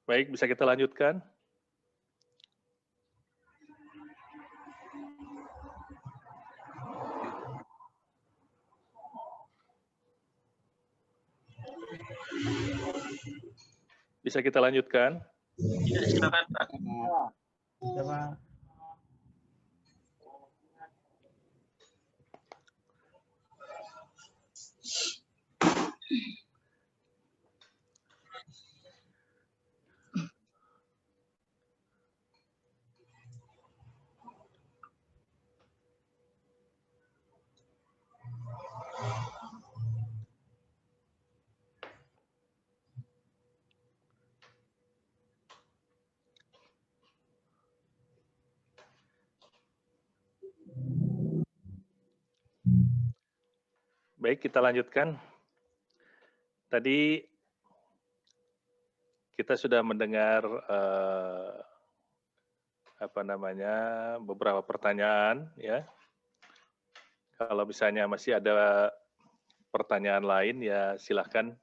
Baik, bisa kita lanjutkan? Bisa kita lanjutkan? Ya, silakan Pak. Ya, Pak. Baik, kita lanjutkan. Tadi kita sudah mendengar beberapa pertanyaan, ya. Kalau misalnya masih ada pertanyaan lain, ya silahkan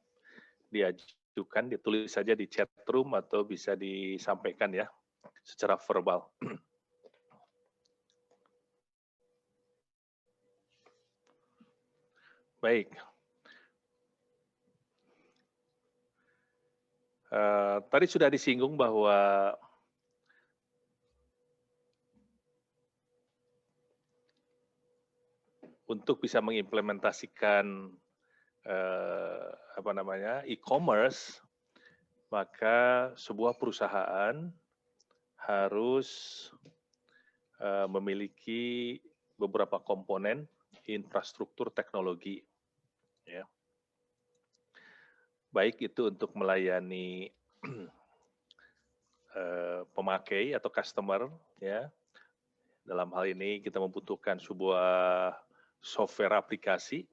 diajukan, ditulis saja di chat room atau bisa disampaikan ya secara verbal. Baik. Tadi sudah disinggung bahwa untuk bisa mengimplementasikan e-commerce, maka sebuah perusahaan harus memiliki beberapa komponen infrastruktur teknologi, ya. Baik itu untuk melayani pemakai atau customer, ya. Dalam hal ini kita membutuhkan sebuah software aplikasi,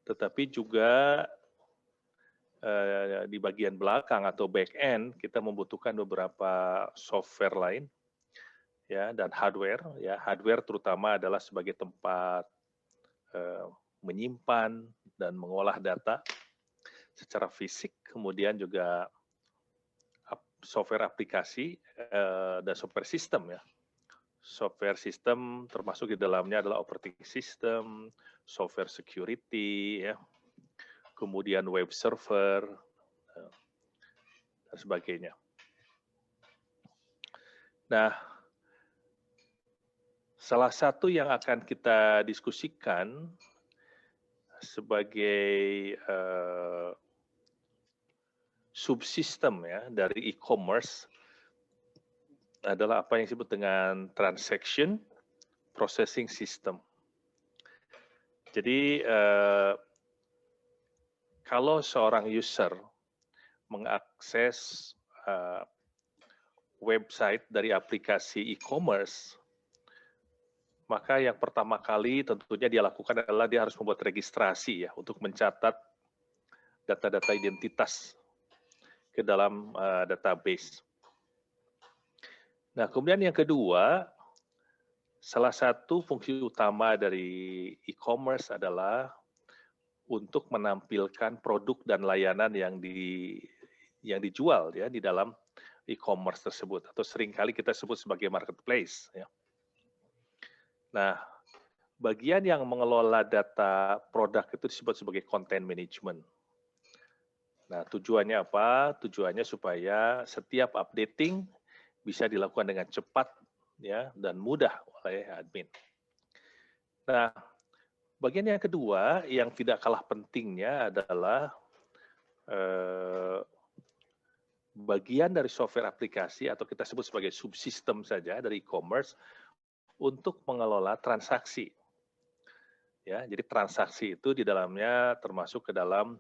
tetapi juga di bagian belakang atau back end kita membutuhkan beberapa software lain, ya, dan hardware. Ya, hardware terutama adalah sebagai tempat menyimpan dan mengolah data secara fisik, kemudian juga software aplikasi dan software system, ya. Software system termasuk di dalamnya adalah operating system, software security, ya, kemudian web server, dan sebagainya. Nah, salah satu yang akan kita diskusikan sebagai subsistem, ya, dari e-commerce adalah apa yang disebut dengan transaction processing system. Jadi kalau seorang user mengakses website dari aplikasi e-commerce, maka yang pertama kali tentunya dia lakukan adalah dia harus membuat registrasi, ya, untuk mencatat data-data identitas ke dalam database. Nah, kemudian yang kedua, salah satu fungsi utama dari e-commerce adalah untuk menampilkan produk dan layanan yang dijual, ya, di dalam e-commerce tersebut, atau seringkali kita sebut sebagai marketplace, ya. Nah, bagian yang mengelola data produk itu disebut sebagai content management. Nah, tujuannya apa? Tujuannya supaya setiap updating bisa dilakukan dengan cepat, ya, dan mudah oleh admin. Nah, bagian yang kedua yang tidak kalah pentingnya adalah bagian dari software aplikasi atau kita sebut sebagai subsistem saja dari e-commerce untuk mengelola transaksi. Ya, jadi transaksi itu di dalamnya termasuk ke dalam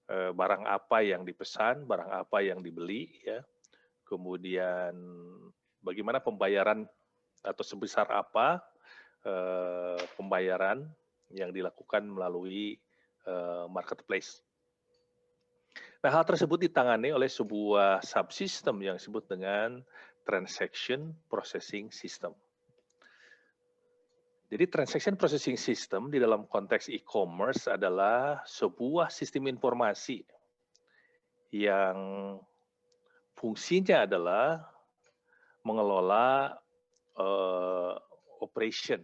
barang apa yang dipesan, barang apa yang dibeli, ya. Kemudian bagaimana pembayaran atau sebesar apa pembayaran yang dilakukan melalui marketplace. Nah, hal tersebut ditangani oleh sebuah subsistem yang disebut dengan transaction processing system. Jadi transaction processing system di dalam konteks e-commerce adalah sebuah sistem informasi yang fungsinya adalah mengelola operation,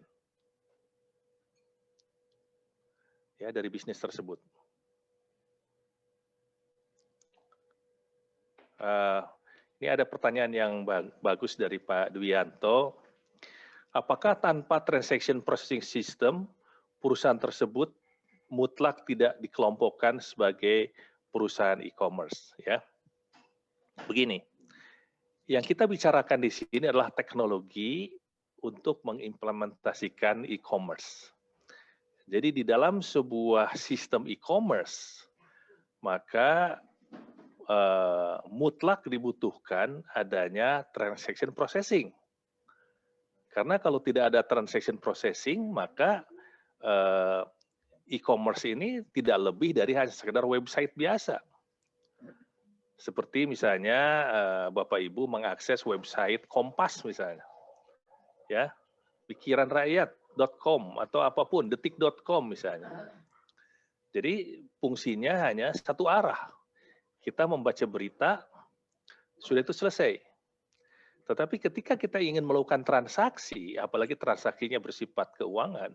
ya, dari bisnis tersebut. Ini ada pertanyaan yang bagus dari Pak Dwianto. Apakah tanpa transaction processing system, perusahaan tersebut mutlak tidak dikelompokkan sebagai perusahaan e-commerce? Ya, begini, yang kita bicarakan di sini adalah teknologi untuk mengimplementasikan e-commerce. Jadi di dalam sebuah sistem e-commerce, maka mutlak dibutuhkan adanya transaction processing. Karena kalau tidak ada transaction processing, maka e-commerce ini tidak lebih dari hanya sekedar website biasa. Seperti misalnya Bapak Ibu mengakses website Kompas misalnya, ya, pikiranrakyat.com atau apapun, detik.com misalnya. Jadi fungsinya hanya satu arah. Kita membaca berita, sudah itu selesai. Tetapi ketika kita ingin melakukan transaksi, apalagi transaksinya bersifat keuangan,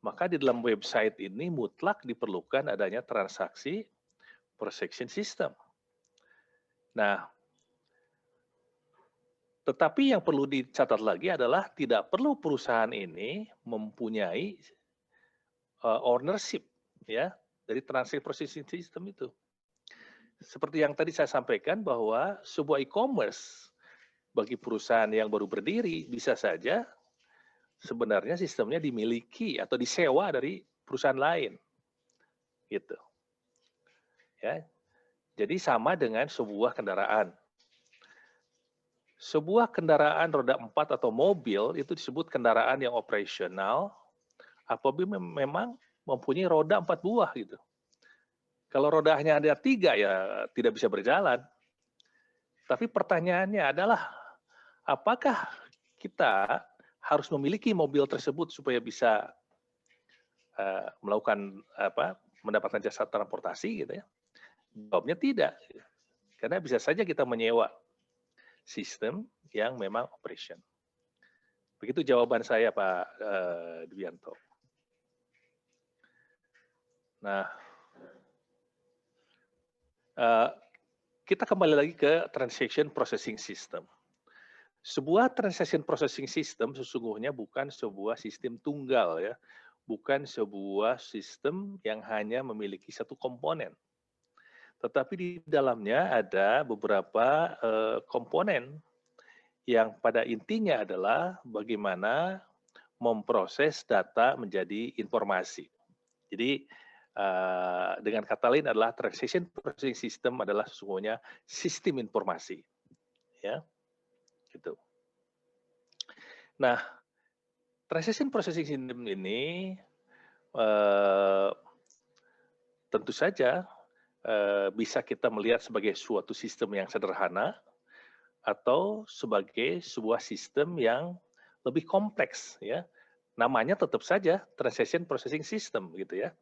maka di dalam website ini mutlak diperlukan adanya transaksi processing system. Nah, tetapi yang perlu dicatat lagi adalah tidak perlu perusahaan ini mempunyai ownership, ya, dari transaksi processing system itu. Seperti yang tadi saya sampaikan bahwa sebuah e-commerce bagi perusahaan yang baru berdiri bisa saja sebenarnya sistemnya dimiliki atau disewa dari perusahaan lain, gitu. Ya, jadi sama dengan sebuah kendaraan. sebuah kendaraan roda 4 atau mobil itu disebut kendaraan yang operasional apabila memang mempunyai roda 4 buah gitu. Kalau roda hanya ada 3 ya tidak bisa berjalan. Tapi pertanyaannya adalah apakah kita harus memiliki mobil tersebut supaya bisa melakukan mendapatkan jasa transportasi gitu ya? Jawabnya tidak. Karena bisa saja kita menyewa sistem yang memang operation. Begitu jawaban saya Pak Dwianto. Nah, kita kembali lagi ke transaction processing system. Sebuah transaction processing system sesungguhnya bukan sebuah sistem tunggal ya, bukan sebuah sistem yang hanya memiliki satu komponen. Tetapi di dalamnya ada beberapa komponen yang pada intinya adalah bagaimana memproses data menjadi informasi. Jadi dengan kata lain adalah transaction processing system adalah sesungguhnya sistem informasi, ya, gitu. Nah, transaction processing system ini tentu saja bisa kita melihat sebagai suatu sistem yang sederhana atau sebagai sebuah sistem yang lebih kompleks, ya. Namanya tetap saja transaction processing system, gitu ya.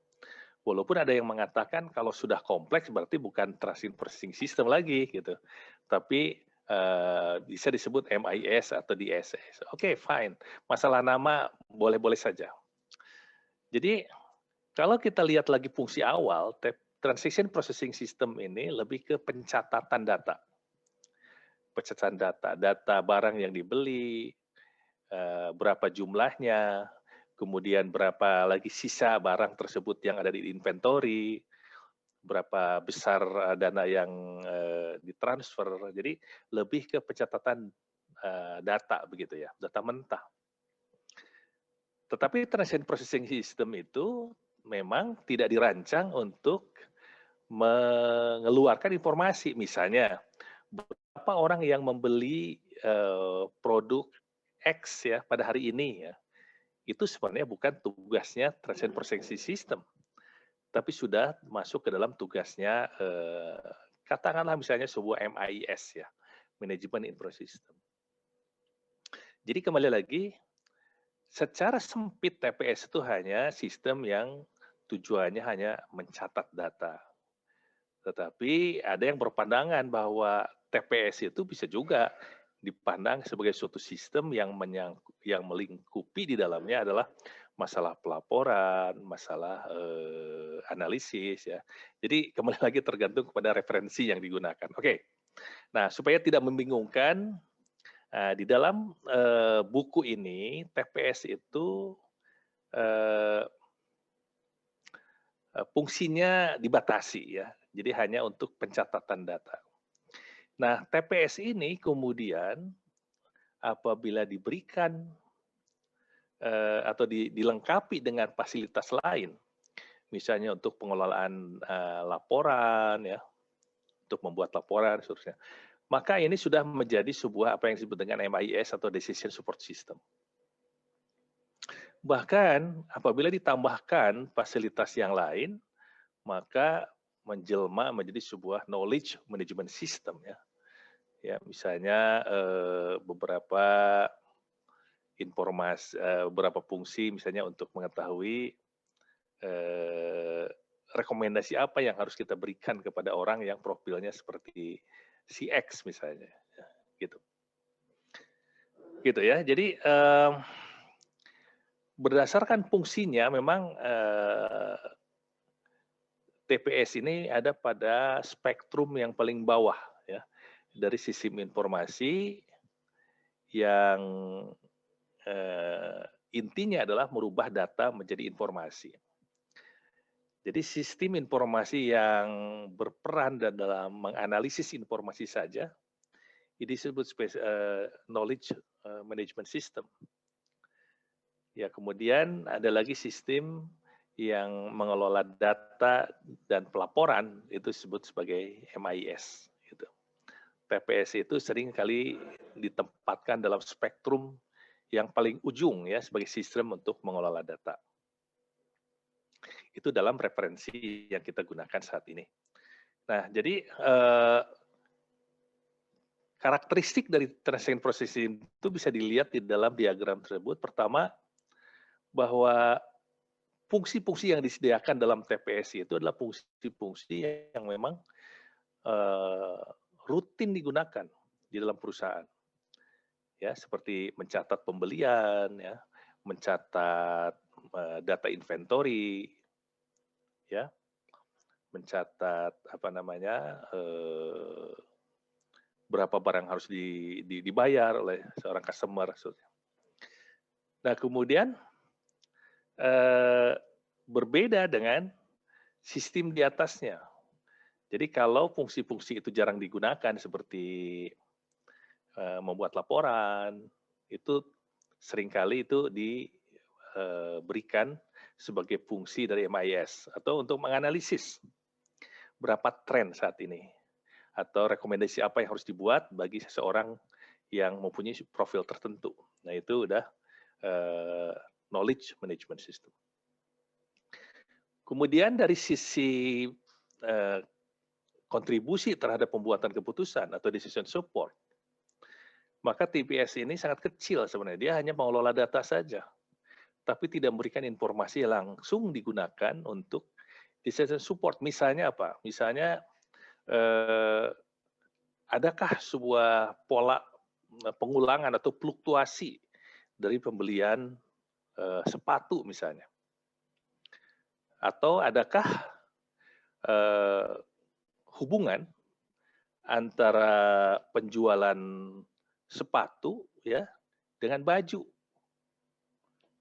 Walaupun ada yang mengatakan kalau sudah kompleks berarti bukan transaction processing system lagi gitu. Tapi bisa disebut MIS atau DSS. Oke, fine. Masalah nama boleh-boleh saja. Jadi kalau kita lihat lagi fungsi awal, transaction processing system ini lebih ke pencatatan data. Pencatatan data barang yang dibeli, berapa jumlahnya, kemudian berapa lagi sisa barang tersebut yang ada di inventory, berapa besar dana yang ditransfer. Jadi lebih ke pencatatan data begitu ya, data mentah. Tetapi transaction processing system itu memang tidak dirancang untuk mengeluarkan informasi. Misalnya, berapa orang yang membeli produk X ya pada hari ini ya, itu sebenarnya bukan tugasnya transaction processing system, tapi sudah masuk ke dalam tugasnya katakanlah misalnya sebuah MIS ya, Management Information System. Jadi kembali lagi, secara sempit TPS itu hanya sistem yang tujuannya hanya mencatat data. Tetapi ada yang berpandangan bahwa TPS itu bisa juga dipandang sebagai suatu sistem yang melingkupi di dalamnya adalah masalah pelaporan, masalah analisis ya. Jadi kembali lagi tergantung kepada referensi yang digunakan. Oke. Nah, supaya tidak membingungkan, di dalam buku ini TPS itu fungsinya dibatasi ya. Jadi hanya untuk pencatatan data. Nah, TPS ini kemudian apabila diberikan atau dilengkapi dengan fasilitas lain, misalnya untuk pengelolaan laporan, ya, untuk membuat laporan, seterusnya, maka ini sudah menjadi sebuah apa yang disebut dengan MIS atau Decision Support System. Bahkan apabila ditambahkan fasilitas yang lain, maka menjelma menjadi sebuah knowledge management system ya. Ya, misalnya beberapa informasi, beberapa fungsi misalnya untuk mengetahui rekomendasi apa yang harus kita berikan kepada orang yang profilnya seperti si X misalnya, gitu. Gitu ya. Jadi berdasarkan fungsinya memang TPS ini ada pada spektrum yang paling bawah ya dari sistem informasi yang intinya adalah merubah data menjadi informasi. Jadi sistem informasi yang berperan dalam menganalisis informasi saja, ini disebut knowledge management system. Ya, kemudian ada lagi sistem yang mengelola data dan pelaporan, itu disebut sebagai MIS. Gitu. TPS itu sering kali ditempatkan dalam spektrum yang paling ujung ya sebagai sistem untuk mengelola data. Itu dalam referensi yang kita gunakan saat ini. Nah, jadi karakteristik dari transaction processing itu bisa dilihat di dalam diagram tersebut. Pertama, bahwa fungsi-fungsi yang disediakan dalam TPS itu adalah fungsi-fungsi yang memang rutin digunakan di dalam perusahaan. Ya, seperti mencatat pembelian, ya, mencatat data inventory, ya, mencatat apa namanya berapa barang harus dibayar oleh seorang customer. Nah, kemudian berbeda dengan sistem di atasnya. Jadi kalau fungsi-fungsi itu jarang digunakan seperti membuat laporan, itu seringkali itu diberikan sebagai fungsi dari MIS atau untuk menganalisis berapa tren saat ini atau rekomendasi apa yang harus dibuat bagi seseorang yang mempunyai profil tertentu. Nah, itu udah knowledge management system. Kemudian dari sisi kontribusi terhadap pembuatan keputusan atau decision support, maka TPS ini sangat kecil sebenarnya. Dia hanya mengelola data saja, tapi tidak memberikan informasi yang langsung digunakan untuk decision support. Misalnya apa? Misalnya, adakah sebuah pola pengulangan atau fluktuasi dari pembelian sepatu misalnya? Atau adakah hubungan antara penjualan sepatu ya dengan baju?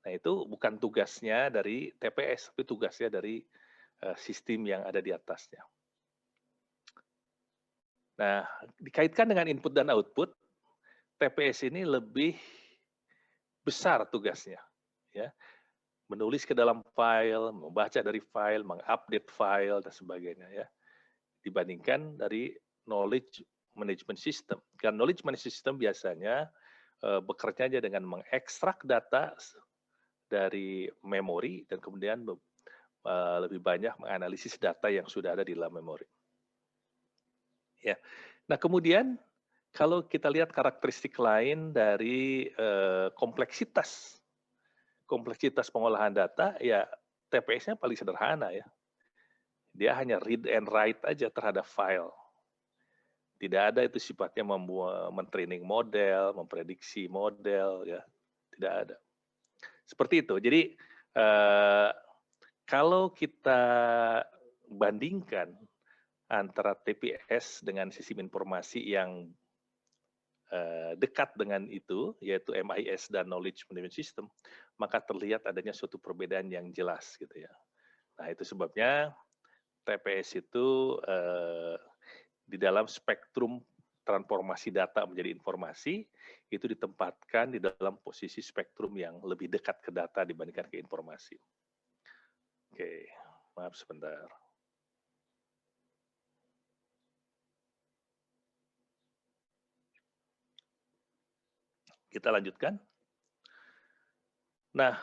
Nah, itu bukan tugasnya dari TPS, tapi tugasnya dari sistem yang ada di atasnya. Nah, dikaitkan dengan input dan output, TPS ini lebih besar tugasnya, ya, menulis ke dalam file, membaca dari file, mengupdate file dan sebagainya, ya, dibandingkan dari knowledge management system. Karena knowledge management system biasanya bekerja aja dengan mengekstrak data dari memori dan kemudian lebih banyak menganalisis data yang sudah ada di dalam memori. Ya, nah kemudian kalau kita lihat karakteristik lain dari kompleksitas pengolahan data, ya TPS-nya paling sederhana ya. Dia hanya read and write aja terhadap file. Tidak ada itu sifatnya men-training model, memprediksi model, ya tidak ada. Seperti itu. Jadi kalau kita bandingkan antara TPS dengan sistem informasi yang dekat dengan itu, yaitu MIS dan Knowledge Management System, maka terlihat adanya suatu perbedaan yang jelas gitu ya. Nah, itu sebabnya TPS itu di dalam spektrum transformasi data menjadi informasi, itu ditempatkan di dalam posisi spektrum yang lebih dekat ke data dibandingkan ke informasi. Oke, maaf sebentar. Kita lanjutkan. Nah,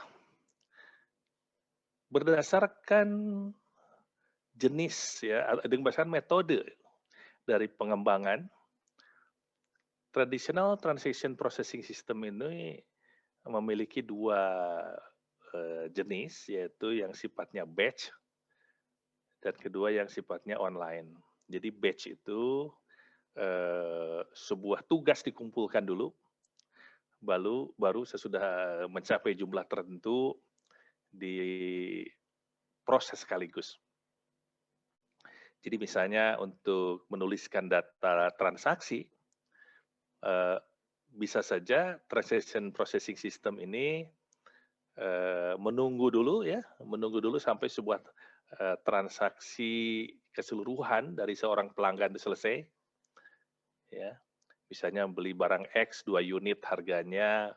berdasarkan jenis ya, dengan berdasarkan metode dari pengembangan, traditional transaction processing system ini memiliki dua jenis, yaitu yang sifatnya batch dan kedua yang sifatnya online. Jadi batch itu sebuah tugas dikumpulkan dulu, baru sesudah mencapai jumlah tertentu diproses sekaligus. Jadi misalnya untuk menuliskan data transaksi, bisa saja transaction processing system ini menunggu dulu sampai sebuah transaksi keseluruhan dari seorang pelanggan selesai, ya. Misalnya beli barang X 2 unit harganya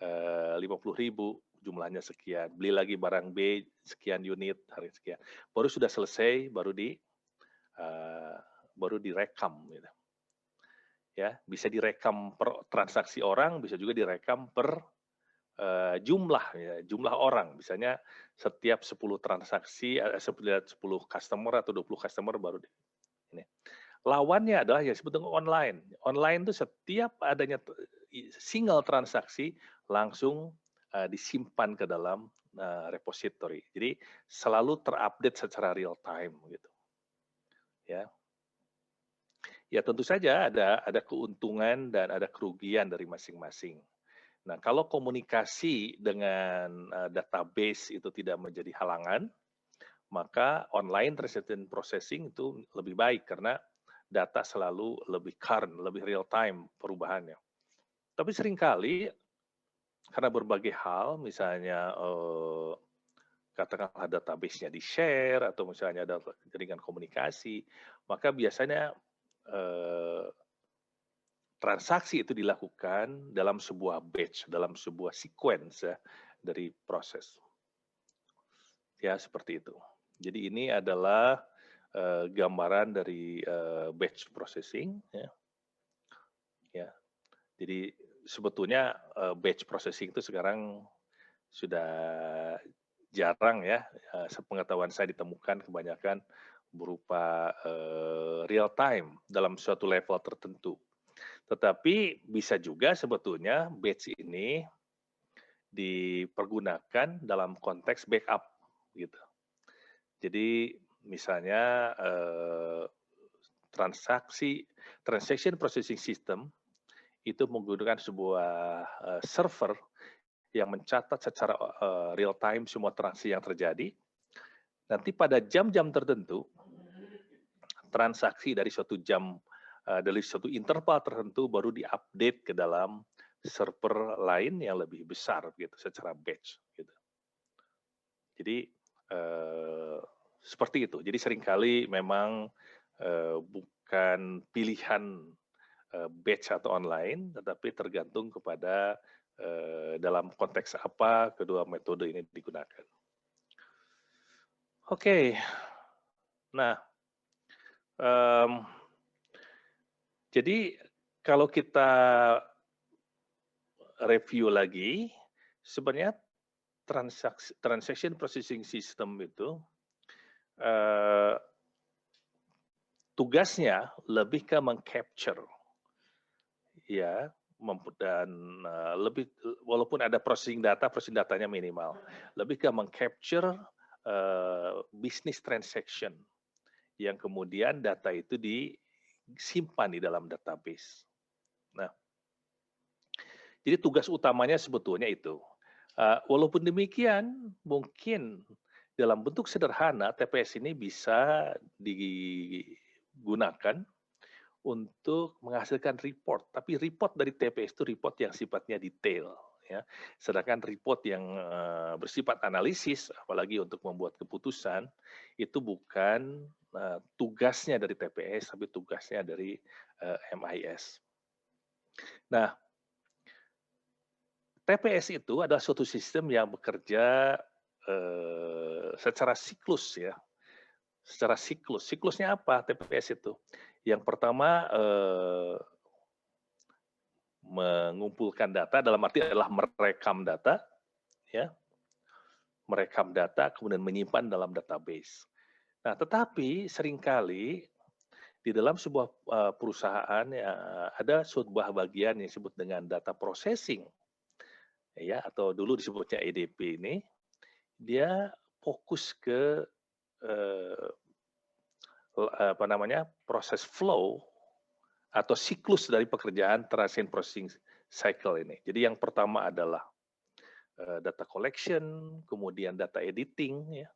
50.000, jumlahnya sekian. Beli lagi barang B sekian unit harga sekian. Baru sudah selesai, baru direkam gitu. ya, bisa direkam per transaksi orang, bisa juga direkam per jumlah ya, jumlah orang. Misalnya setiap 10 transaksi, setiap 10 customer atau 20 customer baru ini. Lawannya adalah yang disebut dengan online. Online itu setiap adanya single transaksi langsung disimpan ke dalam repository. Jadi selalu terupdate secara real time gitu. Ya. Ya tentu saja ada keuntungan dan ada kerugian dari masing-masing. Nah, kalau komunikasi dengan database itu tidak menjadi halangan, maka online transaction processing itu lebih baik karena data selalu lebih current, lebih real time perubahannya. Tapi seringkali karena berbagai hal, misalnya katakanlah database-nya di-share atau misalnya ada jaringan komunikasi, maka biasanya transaksi itu dilakukan dalam sebuah batch, dalam sebuah sequence ya, dari proses. Ya, seperti itu. Jadi ini adalah gambaran dari batch processing. Ya. Ya. Jadi sebetulnya batch processing itu sekarang sudah jarang ya, sepengetahuan saya ditemukan kebanyakan berupa real time dalam suatu level tertentu. Tetapi bisa juga sebetulnya batch ini dipergunakan dalam konteks backup gitu. Jadi misalnya transaction processing system itu menggunakan sebuah server yang mencatat secara real time semua transaksi yang terjadi. Nanti pada jam-jam tertentu transaksi dari suatu jam dari suatu interval tertentu baru diupdate ke dalam server lain yang lebih besar gitu secara batch gitu. Jadi seperti itu. Jadi seringkali memang bukan pilihan batch atau online, tetapi tergantung kepada dalam konteks apa kedua metode ini digunakan. Oke, nah jadi kalau kita review lagi, sebenarnya transaction processing system itu tugasnya lebih ke mengcapture, ya, dan lebih walaupun ada processing datanya minimal, lebih ke mengcapture business transaction yang kemudian data itu disimpan di dalam database. Nah, jadi tugas utamanya sebetulnya itu. Walaupun demikian, mungkin dalam bentuk sederhana TPS ini bisa digunakan untuk menghasilkan report. Tapi report dari TPS itu report yang sifatnya detail. Ya. Sedangkan report yang bersifat analisis, apalagi untuk membuat keputusan, itu bukan tugasnya dari TPS, tapi tugasnya dari MIS. Nah, TPS itu adalah suatu sistem yang bekerja secara siklus ya, secara siklus. Siklusnya apa TPS itu? Yang pertama mengumpulkan data, dalam arti adalah merekam data, ya, merekam data kemudian menyimpan dalam database. Nah, tetapi seringkali di dalam sebuah perusahaan ya, ada sebuah bagian yang disebut dengan data processing, ya, atau dulu disebutnya EDP ini, dia fokus ke proses flow atau siklus dari pekerjaan transaction processing cycle ini. Jadi yang pertama adalah data collection, kemudian data editing, ya.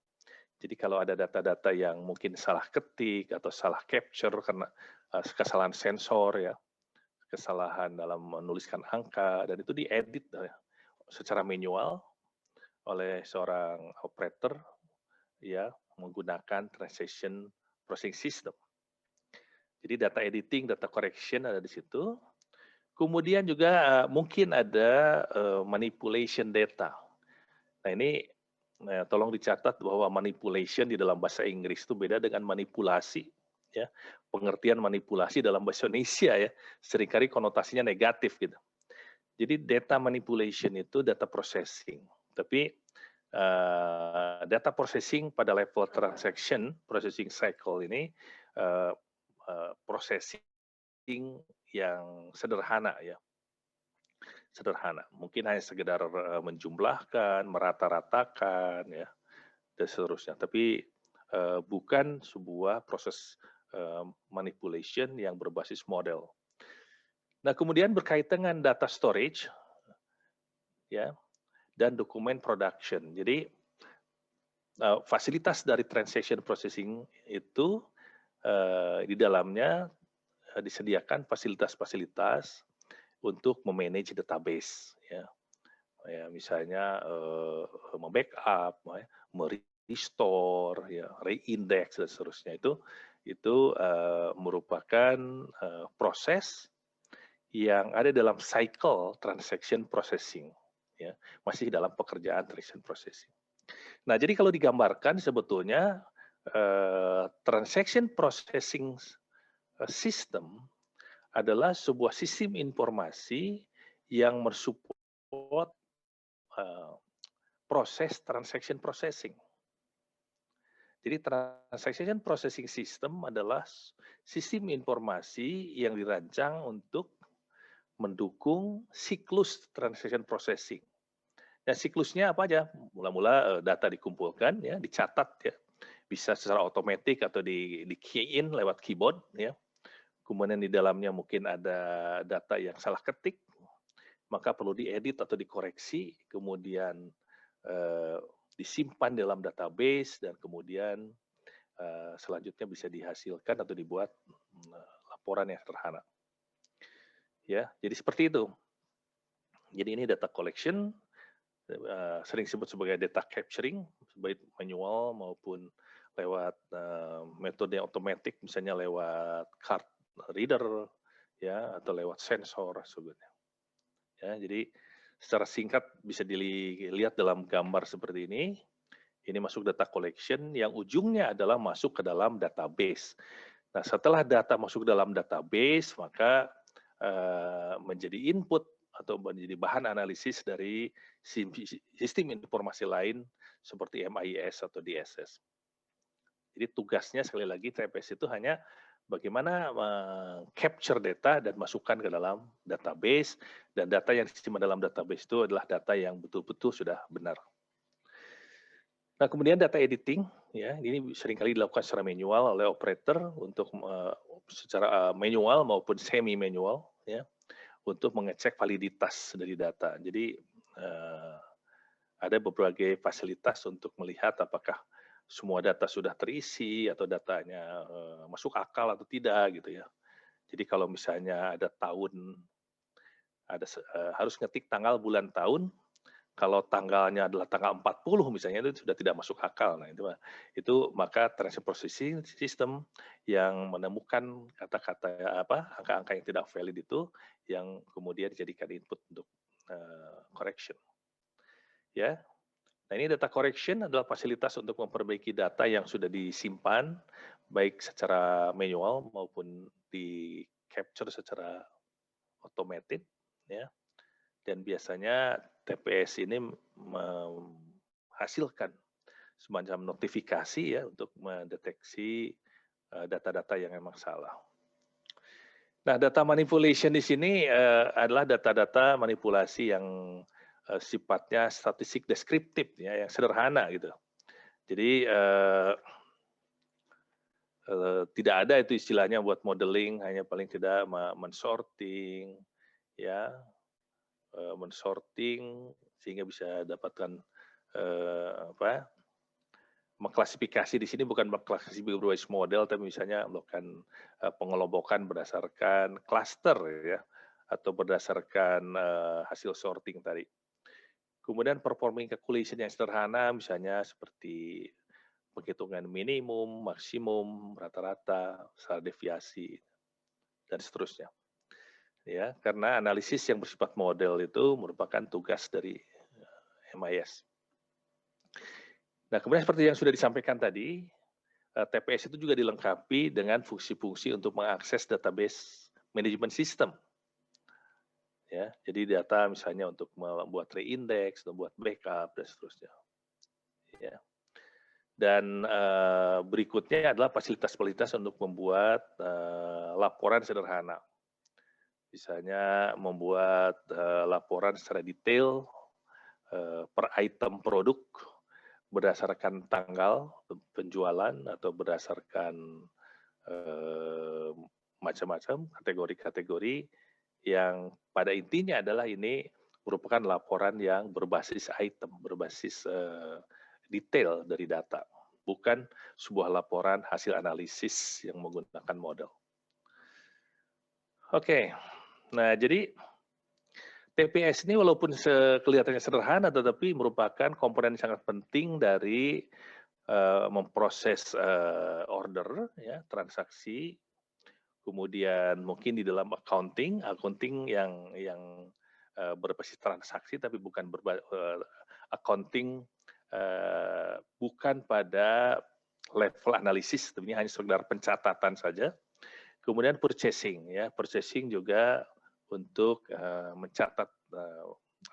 Jadi kalau ada data-data yang mungkin salah ketik atau salah capture karena kesalahan sensor, ya, kesalahan dalam menuliskan angka, dan itu diedit secara manual oleh seorang operator, ya, menggunakan transaction processing system. Jadi data editing, data correction ada di situ. Kemudian juga mungkin ada manipulation data. Nah ini tolong dicatat bahwa manipulation di dalam bahasa Inggris itu beda dengan manipulasi. ya. Pengertian manipulasi dalam bahasa Indonesia ya, seringkali konotasinya negatif gitu. Jadi data manipulation itu data processing, tapi data processing pada level transaction, processing cycle ini uh, processing yang sederhana ya, sederhana. Mungkin hanya sekedar menjumlahkan, merata-ratakan ya, dan seterusnya. Tapi bukan sebuah proses manipulation yang berbasis model. Nah, kemudian berkaitan dengan data storage ya dan dokumen production. Jadi fasilitas dari transaction processing itu di dalamnya disediakan fasilitas-fasilitas untuk memanage database ya. Ya misalnya membackup, merestore, ya, reindex dan seterusnya itu merupakan proses yang ada dalam cycle transaction processing, ya, masih dalam pekerjaan transaction processing. Nah, jadi kalau digambarkan sebetulnya transaction processing system adalah sebuah sistem informasi yang mensupport proses transaction processing. Jadi transaction processing system adalah sistem informasi yang dirancang untuk mendukung siklus transaction processing. Dan siklusnya apa aja? Mula-mula data dikumpulkan, ya, dicatat, ya, bisa secara otomatis atau di key in lewat keyboard, ya. Kemudian di dalamnya mungkin ada data yang salah ketik, maka perlu diedit atau dikoreksi, kemudian disimpan dalam database dan kemudian selanjutnya bisa dihasilkan atau dibuat laporan yang sederhana. Ya, jadi seperti itu. Jadi ini data collection, sering disebut sebagai data capturing, baik manual maupun lewat metode yang otomatis, misalnya lewat card reader, ya, atau lewat sensor sebetulnya. Ya, jadi secara singkat bisa dilihat dalam gambar seperti ini. Ini masuk data collection yang ujungnya adalah masuk ke dalam database. Nah, setelah data masuk ke dalam database, maka menjadi input atau menjadi bahan analisis dari sistem informasi lain seperti MIS atau DSS. Jadi tugasnya sekali lagi TPS itu hanya bagaimana capture data dan masukkan ke dalam database, dan data yang disimpan dalam database itu adalah data yang betul-betul sudah benar. Nah, kemudian data editing, ya, ini seringkali dilakukan secara manual oleh operator untuk secara manual maupun semi manual, ya, untuk mengecek validitas dari data. Jadi ada berbagai fasilitas untuk melihat apakah semua data sudah terisi atau datanya masuk akal atau tidak gitu ya. Jadi kalau misalnya ada tahun, harus ngetik tanggal, bulan, tahun. Kalau tanggalnya adalah tanggal 40 misalnya, itu sudah tidak masuk akal. Nah, itu maka transaction processing system yang menemukan kata-kata angka-angka yang tidak valid itu yang kemudian dijadikan input untuk correction. Ya. Nah, ini data correction adalah fasilitas untuk memperbaiki data yang sudah disimpan baik secara manual maupun di capture secara otomatis, ya. Dan biasanya TPS ini menghasilkan semacam notifikasi ya untuk mendeteksi data-data yang memang salah. Nah, data manipulation di sini adalah data-data manipulasi yang sifatnya statistik deskriptif ya, yang sederhana gitu. Jadi tidak ada itu istilahnya buat modeling, hanya paling tidak mensorting ya, mensorting sehingga bisa dapatkan mengklasifikasi di sini bukan mengklasifikasi berbasis model, tapi misalnya melakukan pengelompokan berdasarkan cluster ya, atau berdasarkan hasil sorting tadi. Kemudian performing calculation yang sederhana, misalnya seperti penghitungan minimum, maksimum, rata-rata, standar deviasi, dan seterusnya. Ya, karena analisis yang bersifat model itu merupakan tugas dari MIS. Nah, kemudian seperti yang sudah disampaikan tadi, TPS itu juga dilengkapi dengan fungsi-fungsi untuk mengakses database management system. Ya, jadi data misalnya untuk membuat reindex, membuat backup dan seterusnya. Ya. Dan berikutnya adalah fasilitas-fasilitas untuk membuat laporan sederhana. Misalnya membuat laporan secara detail per item produk berdasarkan tanggal penjualan atau berdasarkan macam-macam kategori-kategori yang pada intinya adalah ini merupakan laporan yang berbasis item, berbasis detail dari data, bukan sebuah laporan hasil analisis yang menggunakan model. Oke, nah jadi TPS ini walaupun kelihatannya sederhana, tetapi merupakan komponen sangat penting dari memproses order, ya, transaksi, kemudian mungkin di dalam accounting yang berbasis transaksi, tapi bukan accounting bukan pada level analisis, tapi hanya sekedar pencatatan saja. Kemudian purchasing, ya, purchasing juga untuk mencatat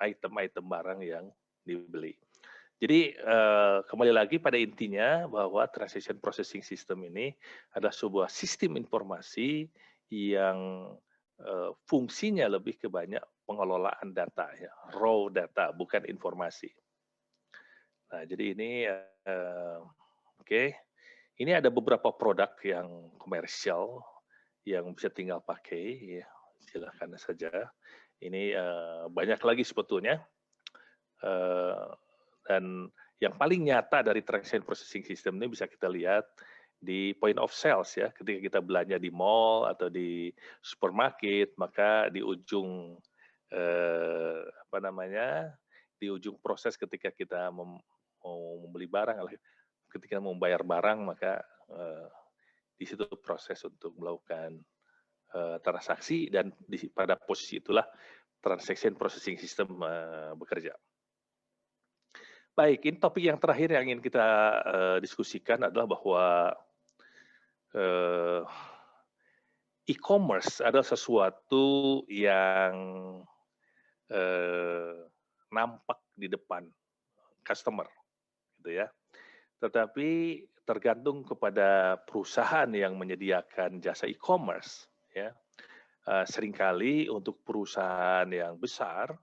item-item barang yang dibeli. Jadi kembali lagi pada intinya bahwa transaction processing system ini adalah sebuah sistem informasi yang fungsinya lebih ke banyak pengelolaan data, ya, raw data, bukan informasi. Nah, jadi ini oke. Ini ada beberapa produk yang komersial yang bisa tinggal pakai, ya, silakan saja. Ini banyak lagi sebetulnya. Dan yang paling nyata dari transaction processing system ini bisa kita lihat di point of sales, ya. Ketika kita belanja di mall atau di supermarket, maka di ujung di ujung proses ketika kita mau membeli barang, ketika mau membayar barang, maka di situ proses untuk melakukan transaksi, dan pada posisi itulah transaction processing system bekerja. Baik, ini topik yang terakhir yang ingin kita diskusikan adalah bahwa e-commerce adalah sesuatu yang nampak di depan customer, gitu ya. Tetapi tergantung kepada perusahaan yang menyediakan jasa e-commerce, ya. Seringkali untuk perusahaan yang besar,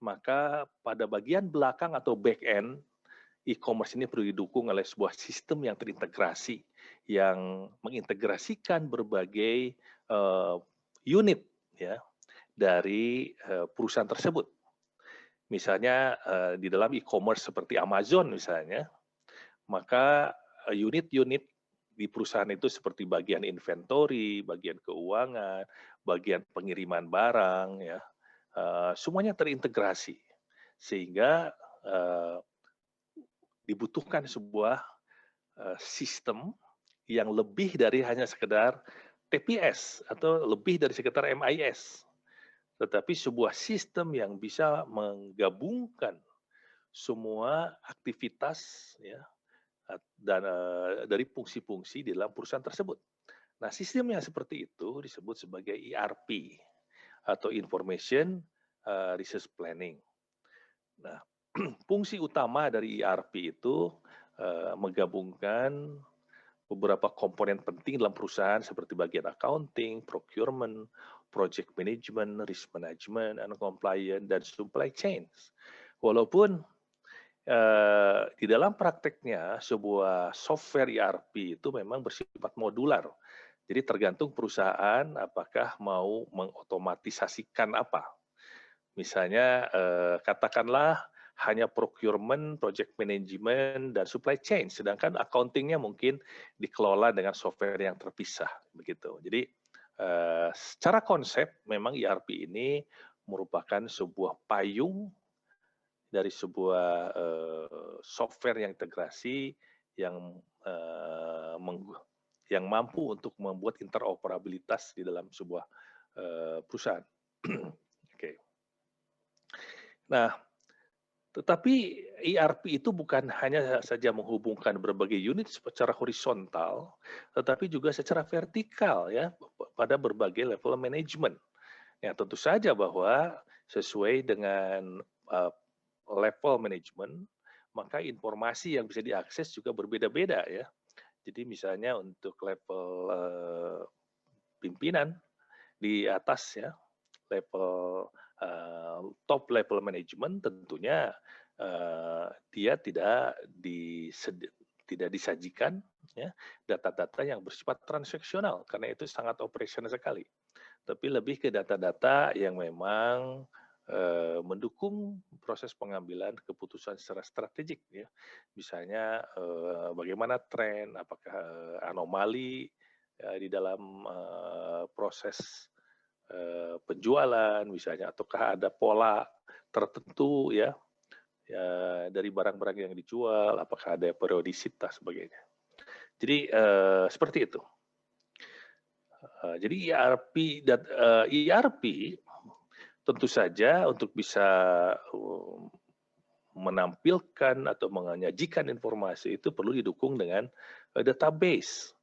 maka pada bagian belakang atau back end, e-commerce ini perlu didukung oleh sebuah sistem yang terintegrasi, yang mengintegrasikan berbagai unit, ya, dari perusahaan tersebut. Misalnya di dalam e-commerce seperti Amazon misalnya, maka unit-unit di perusahaan itu seperti bagian inventory, bagian keuangan, bagian pengiriman barang, ya, semuanya terintegrasi, sehingga dibutuhkan sebuah sistem yang lebih dari hanya sekedar TPS atau lebih dari sekedar MIS, tetapi sebuah sistem yang bisa menggabungkan semua aktivitas, ya, dan dari fungsi-fungsi di dalam perusahaan tersebut. Nah, sistem yang seperti itu disebut sebagai ERP atau Information Resource Planning. Nah, fungsi utama dari ERP itu menggabungkan beberapa komponen penting dalam perusahaan seperti bagian accounting, procurement, project management, risk management, and compliance, dan supply chains. Walaupun di dalam prakteknya sebuah software ERP itu memang bersifat modular. Jadi tergantung perusahaan apakah mau mengotomatisasikan apa. Misalnya katakanlah hanya procurement, project management, dan supply chain, sedangkan accounting-nya mungkin dikelola dengan software yang terpisah, begitu. Jadi secara konsep memang ERP ini merupakan sebuah payung dari sebuah software yang integrasi yang mampu untuk membuat interoperabilitas di dalam sebuah perusahaan. Oke. Nah, tetapi ERP itu bukan hanya saja menghubungkan berbagai unit secara horizontal, tetapi juga secara vertikal ya pada berbagai level manajemen. Ya tentu saja bahwa sesuai dengan level manajemen, maka informasi yang bisa diakses juga berbeda-beda ya. Jadi misalnya untuk level pimpinan di atas ya, level top level manajemen tentunya dia tidak disajikan ya data-data yang bersifat transaksional karena itu sangat operasional sekali. Tapi lebih ke data-data yang memang mendukung proses pengambilan keputusan secara strategik ya. Misalnya bagaimana tren, apakah anomali di dalam proses penjualan misalnya, ataukah ada pola tertentu ya, dari barang-barang yang dijual, apakah ada periodisitas sebagainya. Jadi seperti itu. Jadi ERP tentu saja untuk bisa menampilkan atau menyajikan informasi itu perlu didukung dengan database.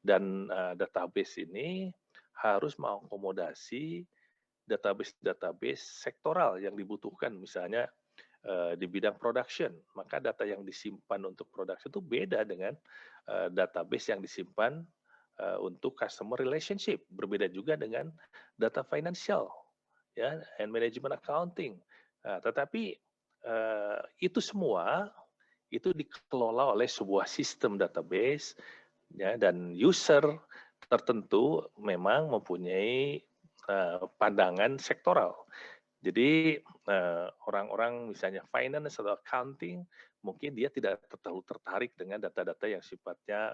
Dan database ini harus mengakomodasi database sektoral yang dibutuhkan, misalnya di bidang production, maka data yang disimpan untuk production itu beda dengan database yang disimpan untuk customer relationship, berbeda juga dengan data financial, ya, and management accounting. Tetapi itu semua itu dikelola oleh sebuah sistem database, ya, dan user tertentu memang mempunyai pandangan sektoral. Jadi orang-orang misalnya finance atau accounting mungkin dia tidak terlalu tertarik dengan data-data yang sifatnya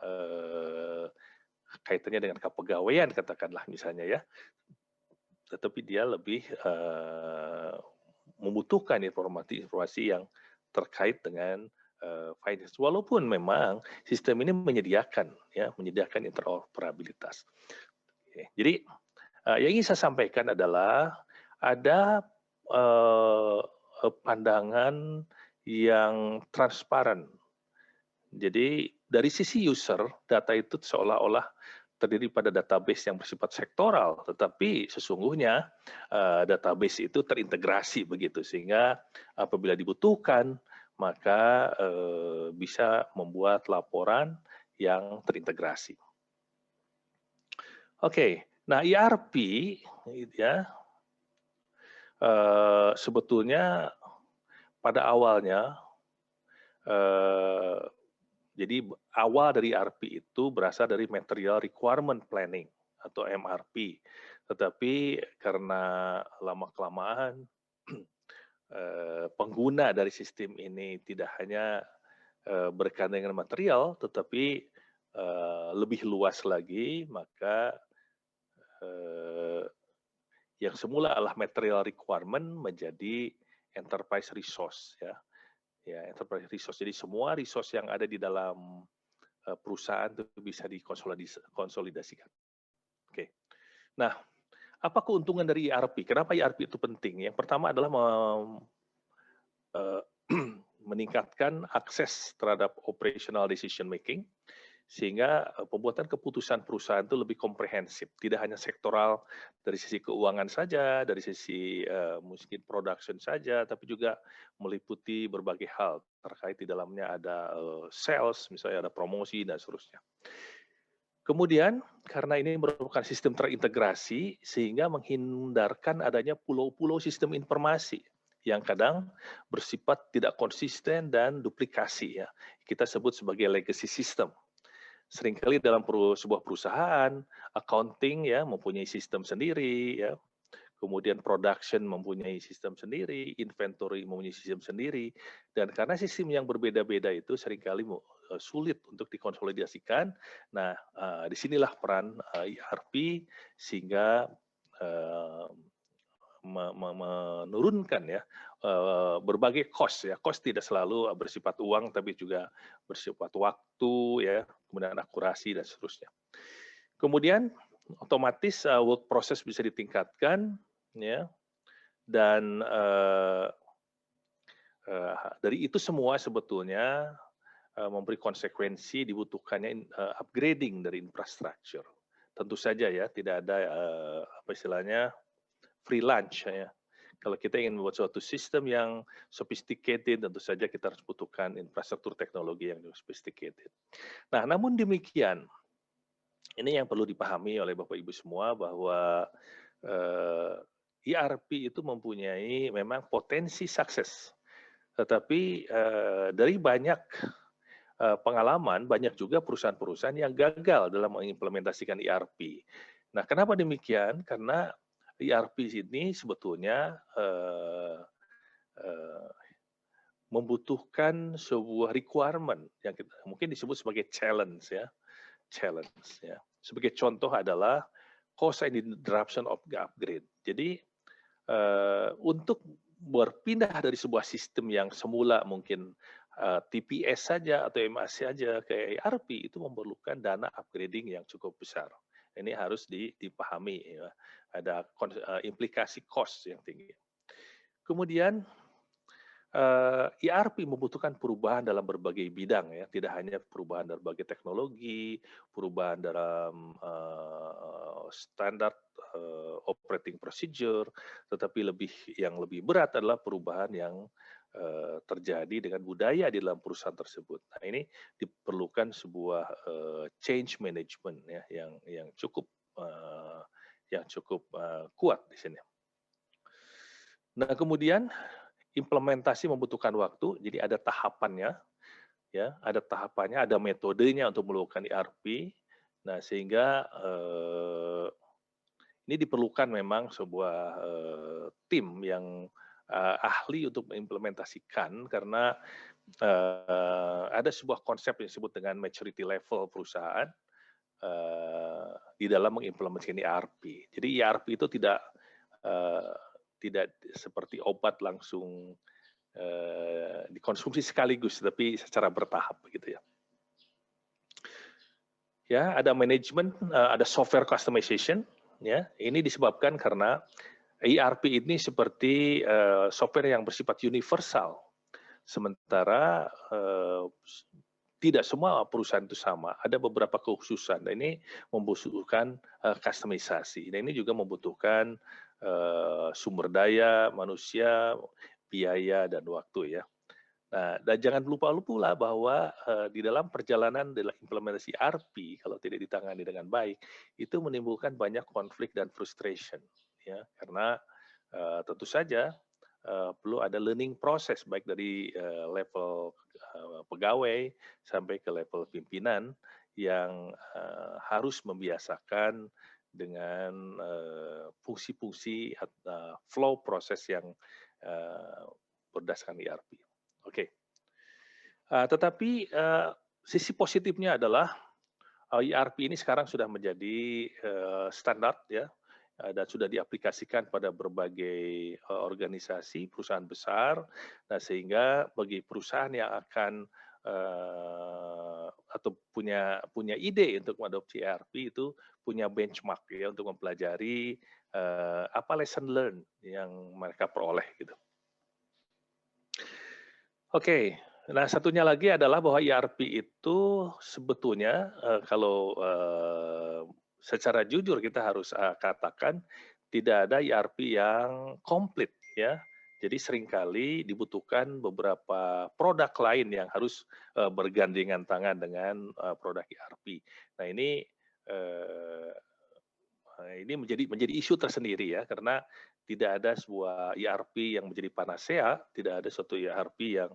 kaitannya dengan kepegawaian katakanlah misalnya ya, tetapi dia lebih membutuhkan informasi yang terkait dengan finance. Walaupun memang sistem ini menyediakan interoperabilitas. Jadi yang ingin saya sampaikan adalah ada pandangan yang transparan. Jadi dari sisi user, data itu seolah-olah terdiri pada database yang bersifat sektoral, tetapi sesungguhnya database itu terintegrasi begitu, sehingga apabila dibutuhkan, maka bisa membuat laporan yang terintegrasi. Oke, nah ERP ya sebetulnya pada awalnya jadi awal dari ERP itu berasal dari Material Requirement Planning atau MRP. Tetapi karena lama-kelamaan pengguna dari sistem ini tidak hanya berkaitan dengan material, tetapi lebih luas lagi, maka yang semula adalah material requirement menjadi enterprise resource ya. Ya, enterprise resource. Jadi semua resource yang ada di dalam perusahaan itu bisa dikonsolidasikan. Oke. Nah, apa keuntungan dari ERP? Kenapa ERP itu penting? Yang pertama adalah meningkatkan akses terhadap operational decision making, sehingga pembuatan keputusan perusahaan itu lebih komprehensif, tidak hanya sektoral dari sisi keuangan saja, dari sisi mungkin production saja, tapi juga meliputi berbagai hal terkait di dalamnya ada sales, misalnya ada promosi dan seterusnya. Kemudian karena ini merupakan sistem terintegrasi, sehingga menghindarkan adanya pulau-pulau sistem informasi yang kadang bersifat tidak konsisten dan duplikasi ya. Kita sebut sebagai legacy system. Seringkali dalam sebuah perusahaan, accounting ya mempunyai sistem sendiri ya. Kemudian production mempunyai sistem sendiri, inventory mempunyai sistem sendiri, dan karena sistem yang berbeda-beda itu seringkali sulit untuk dikonsolidasikan. Nah, disinilah peran ERP sehingga menurunkan ya berbagai cost ya. Cost tidak selalu bersifat uang, tapi juga bersifat waktu ya, kemudian akurasi dan seterusnya. Kemudian otomatis work process bisa ditingkatkan ya, dan Dari itu semua sebetulnya memberi konsekuensi dibutuhkannya upgrading dari infrastruktur. Tentu saja ya, tidak ada apa istilahnya free lunch ya. Kalau kita ingin membuat suatu sistem yang sophisticated, tentu saja kita harus butuhkan infrastruktur teknologi yang sophisticated. Nah, namun demikian, ini yang perlu dipahami oleh Bapak Ibu semua bahwa ERP itu mempunyai memang potensi sukses. Tetapi dari banyak pengalaman, banyak juga perusahaan-perusahaan yang gagal dalam mengimplementasikan ERP. Nah, kenapa demikian? Karena ERP ini sebetulnya membutuhkan sebuah requirement yang kita mungkin disebut sebagai challenge ya. Sebagai contoh adalah cost and disruption of the upgrade. Jadi untuk berpindah dari sebuah sistem yang semula mungkin TPS saja atau MAC saja ke ERP itu memerlukan dana upgrading yang cukup besar. Ini harus dipahami ya. Ada implikasi cost yang tinggi. Kemudian ERP membutuhkan perubahan dalam berbagai bidang ya, tidak hanya perubahan dalam berbagai teknologi, perubahan dalam standar operating procedure, tetapi yang lebih berat adalah perubahan yang terjadi dengan budaya di dalam perusahaan tersebut. Nah, ini diperlukan sebuah change management ya yang cukup kuat di sini. Nah, kemudian implementasi membutuhkan waktu, jadi ada tahapannya, ya, ada metodenya untuk melakukan ERP. Nah, sehingga ini diperlukan memang sebuah tim yang ahli untuk mengimplementasikan karena ada sebuah konsep yang disebut dengan maturity level perusahaan di dalam mengimplementasikan ERP. Jadi ERP itu tidak seperti obat langsung dikonsumsi sekaligus, tapi secara bertahap begitu ya. Ya, ada manajemen, ada software customization. Ya, ini disebabkan karena ERP ini seperti software yang bersifat universal, sementara tidak semua perusahaan itu sama. Ada beberapa kekhususan. Dan ini membutuhkan customisasi. Dan ini juga membutuhkan sumber daya manusia, biaya dan waktu ya. Nah, dan jangan lupa pula bahwa di dalam perjalanan dalam implementasi ERP kalau tidak ditangani dengan baik itu menimbulkan banyak konflik dan frustration ya karena tentu saja perlu ada learning process baik dari level pegawai sampai ke level pimpinan yang harus membiasakan dengan fungsi-fungsi flow proses yang berdasarkan ERP. Oke. Tetapi sisi positifnya adalah ERP ini sekarang sudah menjadi standar ya dan sudah diaplikasikan pada berbagai organisasi perusahaan besar. Nah, sehingga bagi perusahaan yang akan atau punya ide untuk mengadopsi ERP itu punya benchmark ya untuk mempelajari apa lesson learn yang mereka peroleh gitu. Oke, nah satunya lagi adalah bahwa ERP itu sebetulnya kalau secara jujur kita harus katakan tidak ada ERP yang komplit ya. Jadi seringkali dibutuhkan beberapa produk lain yang harus bergandengan tangan dengan produk ERP. Nah ini menjadi isu tersendiri ya karena tidak ada sebuah ERP yang menjadi panacea, tidak ada suatu ERP yang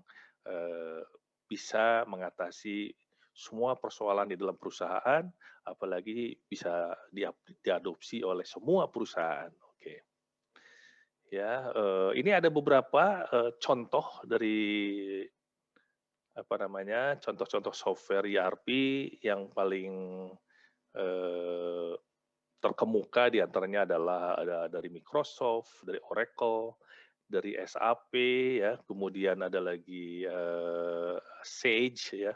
bisa mengatasi semua persoalan di dalam perusahaan, apalagi bisa diadopsi oleh semua perusahaan. Oke. Ya, ini ada beberapa contoh dari contoh-contoh software ERP yang paling terkemuka di antaranya adalah dari Microsoft, dari Oracle, dari SAP ya, kemudian ada lagi Sage ya,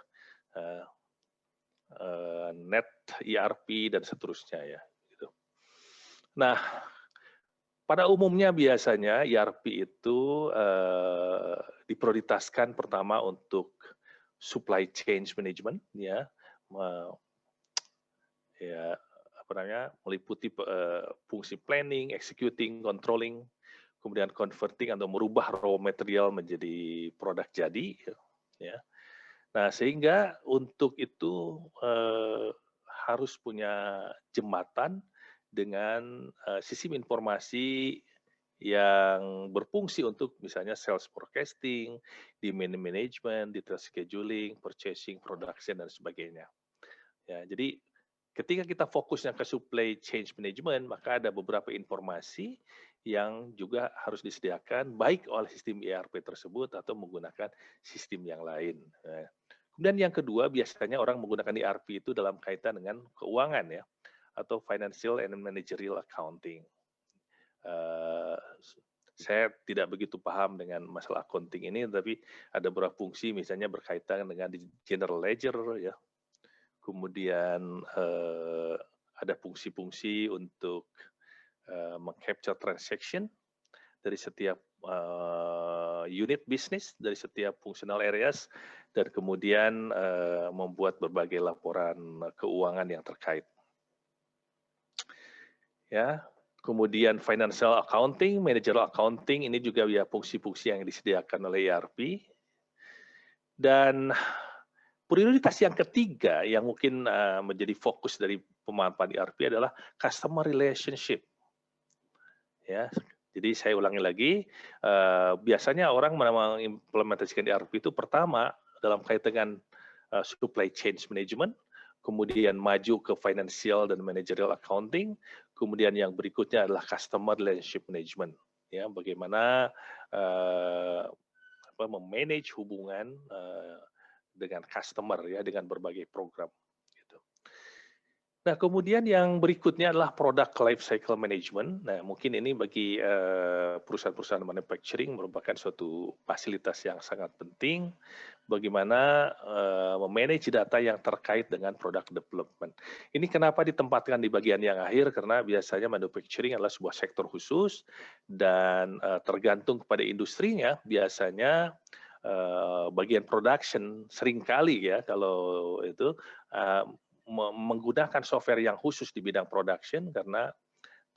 Net ERP dan seterusnya ya. Gitu. Nah, Pada umumnya biasanya ERP itu diprioritaskan pertama untuk supply chain management, ya, ya apa namanya, meliputi fungsi planning, executing, controlling, kemudian converting atau merubah raw material menjadi produk jadi, ya. Nah, sehingga untuk itu harus punya jembatan dengan sistem informasi yang berfungsi untuk misalnya sales forecasting, demand management, detail scheduling, purchasing, production, dan sebagainya. Ya, jadi ketika kita fokusnya ke supply chain management, maka ada beberapa informasi yang juga harus disediakan baik oleh sistem ERP tersebut atau menggunakan sistem yang lain. Kemudian yang kedua, biasanya orang menggunakan ERP itu dalam kaitan dengan keuangan, ya, atau financial and managerial accounting. Saya tidak begitu paham dengan masalah accounting ini, tapi ada beberapa fungsi misalnya berkaitan dengan general ledger, ya. Kemudian ada fungsi-fungsi untuk meng-capture transaction dari setiap unit bisnis, dari setiap functional areas, dan kemudian membuat berbagai laporan keuangan yang terkait. Ya, kemudian financial accounting, managerial accounting, ini juga ya fungsi-fungsi yang disediakan oleh ERP. Dan prioritas yang ketiga yang mungkin menjadi fokus dari pemanfaatan ERP adalah customer relationship. Ya, jadi saya ulangi lagi, biasanya orang mengimplementasikan ERP itu pertama dalam kaitan dengan supply chain management, kemudian maju ke financial dan managerial accounting, kemudian yang berikutnya adalah customer relationship management. Ya, bagaimana memanage hubungan dengan customer, ya, dengan berbagai program. Gitu. Nah, kemudian yang berikutnya adalah product life cycle management. Nah, mungkin ini bagi perusahaan-perusahaan manufacturing merupakan suatu fasilitas yang sangat penting. Bagaimana memanage data yang terkait dengan product development. Ini kenapa ditempatkan di bagian yang akhir, karena biasanya manufacturing adalah sebuah sektor khusus dan tergantung kepada industrinya. Biasanya bagian production seringkali, ya, kalau itu menggunakan software yang khusus di bidang production karena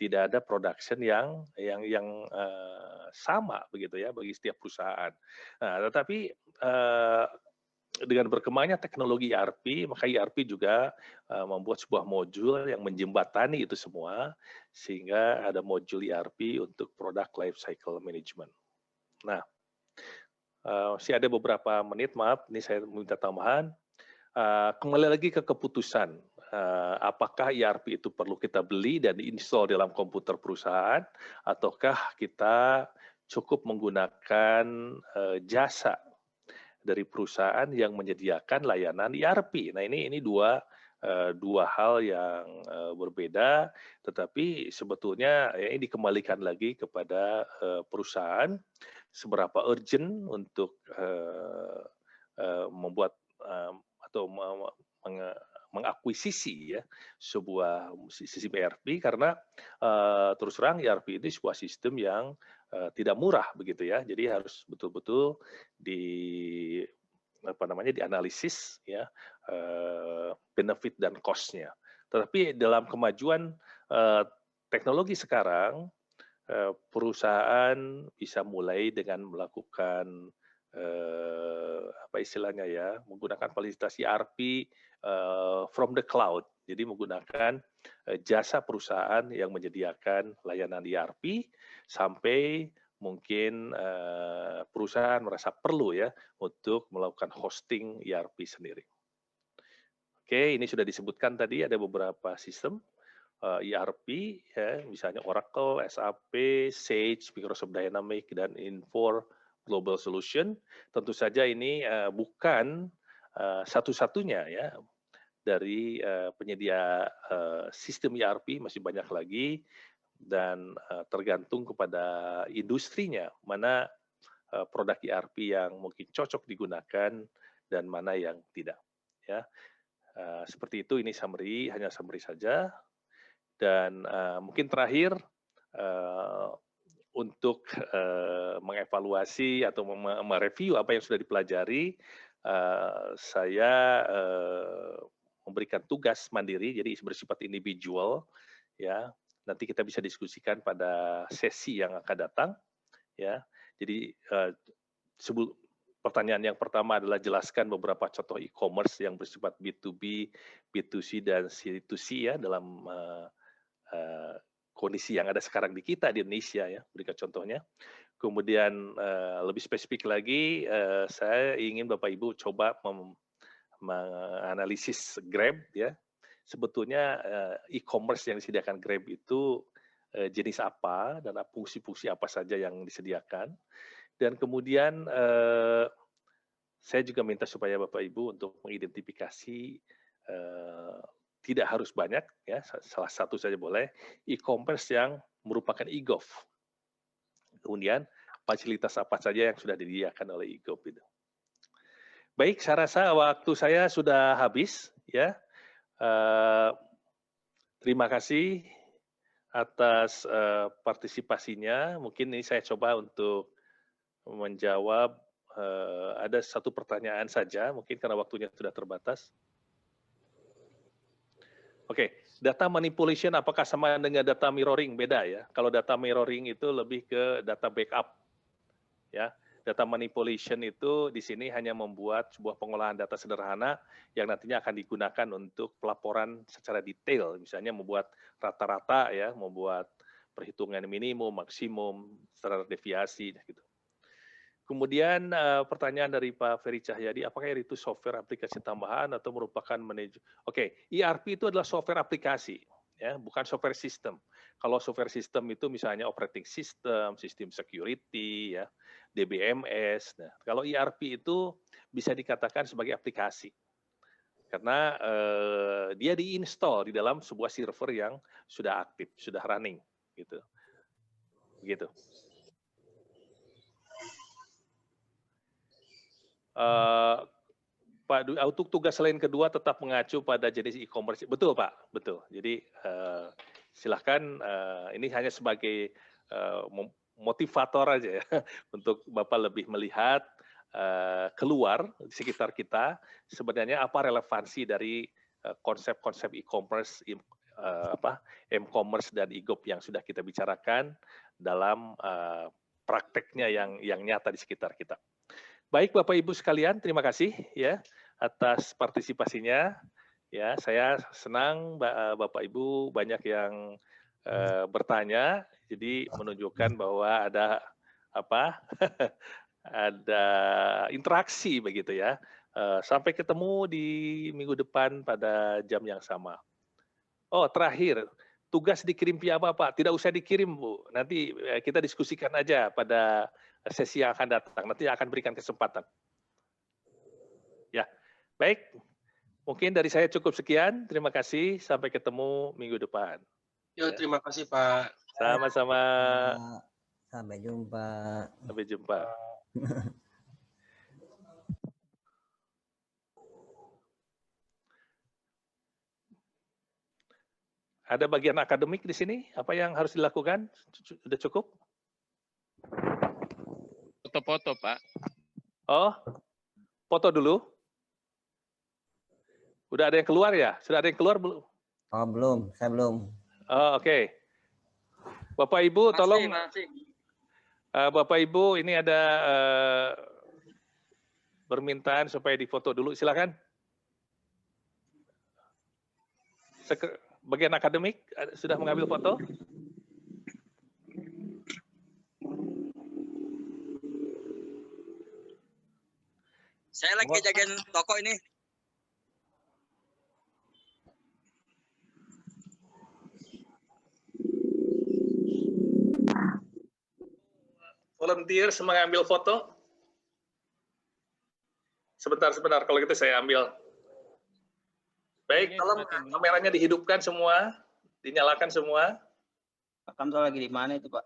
tidak ada production yang sama begitu, ya, bagi setiap perusahaan. Nah, tetapi dengan berkembangnya teknologi ERP, maka ERP juga membuat sebuah modul yang menjembatani itu semua, sehingga ada modul ERP untuk product life cycle management. Nah, masih ada beberapa menit, maaf, ini saya minta tambahan. Kembali lagi ke keputusan, apakah ERP itu perlu kita beli dan install dalam komputer perusahaan, ataukah kita cukup menggunakan jasa dari perusahaan yang menyediakan layanan ERP. Nah, ini dua hal yang berbeda, tetapi sebetulnya ini dikembalikan lagi kepada perusahaan seberapa urgent untuk membuat atau mengakuisisi, ya, sebuah sistem ERP, karena terus terang ERP ini sebuah sistem yang tidak murah begitu, ya. Jadi harus betul-betul dianalisis, ya, benefit dan cost-nya. Tetapi dalam kemajuan teknologi sekarang, perusahaan bisa mulai dengan melakukan apa istilahnya, ya, menggunakan fasilitas ERP from the cloud. Jadi menggunakan jasa perusahaan yang menyediakan layanan ERP sampai mungkin perusahaan merasa perlu, ya, untuk melakukan hosting ERP sendiri. Oke, ini sudah disebutkan tadi ada beberapa sistem ERP, ya, misalnya Oracle, SAP, Sage, Microsoft Dynamics, dan Infor Global Solution. Tentu saja ini bukan satu-satunya, ya, dari penyedia sistem ERP, masih banyak lagi, dan tergantung kepada industrinya, mana produk ERP yang mungkin cocok digunakan dan mana yang tidak. Ya, seperti itu. Ini hanya summary saja. Dan mungkin terakhir, untuk mengevaluasi atau mereview apa yang sudah dipelajari, saya memberikan tugas mandiri, jadi bersifat individual, ya. Nanti kita bisa diskusikan pada sesi yang akan datang, ya. Jadi pertanyaan yang pertama adalah jelaskan beberapa contoh e-commerce yang bersifat B2B, B2C, dan C2C ya dalam kondisi yang ada sekarang di kita di Indonesia ya, berikan contohnya. Kemudian lebih spesifik lagi, saya ingin Bapak Ibu coba menganalisis Grab ya. Sebetulnya e-commerce yang disediakan Grab itu jenis apa dan fungsi-fungsi apa saja yang disediakan. Dan kemudian saya juga minta supaya Bapak Ibu untuk mengidentifikasi tidak harus banyak ya, salah satu saja boleh, e-commerce yang merupakan e-gov. Kemudian fasilitas apa saja yang sudah disediakan oleh e-gov itu. Baik, saya rasa waktu saya sudah habis ya. Terima kasih atas partisipasinya. Mungkin ini saya coba untuk menjawab ada satu pertanyaan saja, mungkin karena waktunya sudah terbatas. Oke, data manipulation apakah sama dengan data mirroring? Beda ya. Kalau data mirroring itu lebih ke data backup. Ya, data manipulation itu di sini hanya membuat sebuah pengolahan data sederhana yang nantinya akan digunakan untuk pelaporan secara detail, misalnya membuat rata-rata ya, membuat perhitungan minimum, maksimum, standar deviasi gitu. Kemudian pertanyaan dari Pak Ferry Cahyadi, apakah itu software aplikasi tambahan atau merupakan manajemen? Oke, ERP itu adalah software aplikasi, ya, bukan software system. Kalau software system itu misalnya operating system, sistem security, ya, DBMS. Nah, kalau ERP itu bisa dikatakan sebagai aplikasi, karena dia diinstal di dalam sebuah server yang sudah aktif, sudah running, gitu. Begitu. Pak, untuk tugas lain kedua tetap mengacu pada jenis e-commerce. Betul Pak, betul. Jadi silahkan ini hanya sebagai motivator aja ya, untuk Bapak lebih melihat keluar di sekitar kita, sebenarnya apa relevansi dari konsep-konsep e-commerce, m-commerce dan e-gov yang sudah kita bicarakan dalam prakteknya yang nyata di sekitar kita. Baik Bapak Ibu sekalian, terima kasih ya atas partisipasinya. Ya, saya senang Bapak Ibu banyak yang bertanya, jadi menunjukkan bahwa ada apa? Ada interaksi begitu ya. Sampai ketemu di minggu depan pada jam yang sama. Oh, terakhir, tugas dikirim via apa Pak? Tidak usah dikirim Bu, nanti kita diskusikan aja pada sesi yang akan datang, nanti akan berikan kesempatan. Ya, baik. Mungkin dari saya cukup sekian. Terima kasih. Sampai ketemu minggu depan. Ya, terima kasih Pak. Sama-sama. Sampai jumpa. Sampai jumpa. Ada bagian akademik di sini? Apa yang harus dilakukan? Sudah cukup? Foto-foto, Pak. Oh, foto dulu. Udah ada yang keluar ya? Sudah ada yang keluar belum? Oh, belum. Saya belum. Oh, oke. Bapak Ibu, tolong. Masih. Bapak Ibu, ini ada permintaan supaya difoto dulu. Silakan. Bagian akademik sudah mengambil foto? Saya lagi jagain toko ini. Volunteer mengambil foto? Sebentar, kalau gitu saya ambil. Baik, tolong kameranya dihidupkan semua, dinyalakan semua. Pak Kamto lagi di mana itu Pak?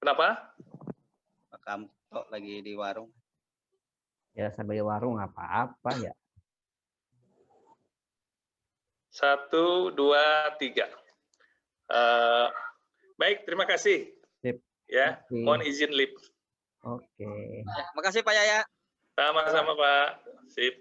Kenapa? Pak Kamto lagi di warung. Ya, sampai di warung apa-apa ya. 1, 2, 3. Baik, terima kasih. Sip. Ya, Terima kasih. mohon izin lip. Oke. Makasih Pak Yaya. Sama-sama Pak. Sip.